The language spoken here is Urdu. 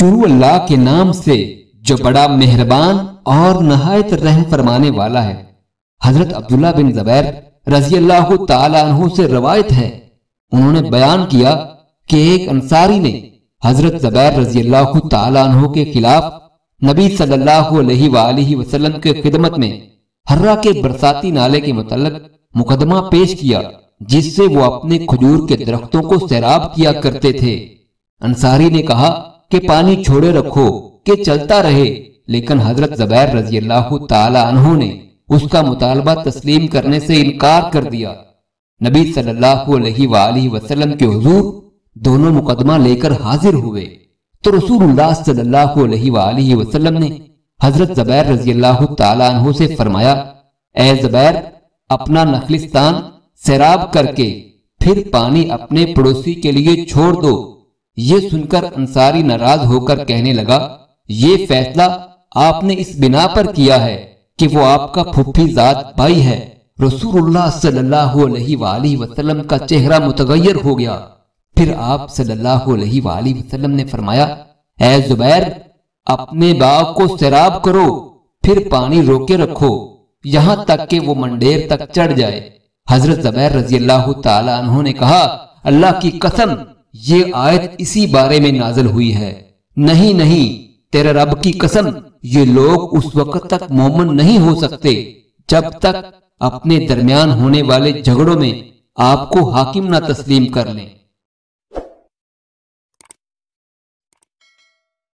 شروع اللہ کے نام سے جو بڑا مہربان اور نہایت رحم فرمانے والا ہے۔ حضرت عبداللہ بن زبیر رضی اللہ تعالی عنہ سے روایت ہے، انہوں نے بیان کیا کہ ایک انصاری نے حضرت زبیر رضی اللہ تعالی عنہ کے خلاف نبی صلی اللہ علیہ وآلہ وسلم کے خدمت میں ہرہ کے برساتی نالے کے متعلق مقدمہ پیش کیا، جس سے وہ اپنے کھجور کے درختوں کو سیراب کیا کرتے تھے۔ انصاری نے کہا کہ پانی چھوڑے رکھو کہ چلتا رہے، لیکن حضرت زبیر رضی اللہ تعالی عنہ نے اس کا مطالبہ تسلیم کرنے سے انکار کر دیا۔ نبی صلی اللہ علیہ وآلہ وسلم کے حضور دونوں مقدمہ لے کر حاضر ہوئے تو رسول اللہ صلی اللہ علیہ وآلہ وسلم نے حضرت زبیر رضی اللہ تعالی عنہ سے فرمایا، اے زبیر، اپنا نخلستان سیراب کر کے پھر پانی اپنے پڑوسی کے لیے چھوڑ دو۔ یہ سن کر انصاری ناراض ہو کر کہنے لگا، یہ فیصلہ آپ نے اس بنا پر کیا ہے کہ وہ آپ کا پھوپھی ذات بھائی ہے۔ رسول اللہ صلی اللہ علیہ وآلہ وسلم کا چہرہ متغیر ہو گیا۔ پھر آپ صلی اللہ علیہ وآلہ وسلم نے فرمایا، اے زبیر، اپنے باغ کو سیراب کرو، پھر پانی روکے رکھو یہاں تک کہ وہ منڈیر تک چڑھ جائے۔ حضرت زبیر رضی اللہ تعالی عنہ نے کہا، اللہ کی قسم، یہ آیت اسی بارے میں نازل ہوئی ہے۔ نہیں نہیں، تیرے رب کی قسم، یہ لوگ اس وقت تک مومن نہیں ہو سکتے جب تک اپنے درمیان ہونے والے جھگڑوں میں آپ کو حاکم نہ تسلیم کر لیں۔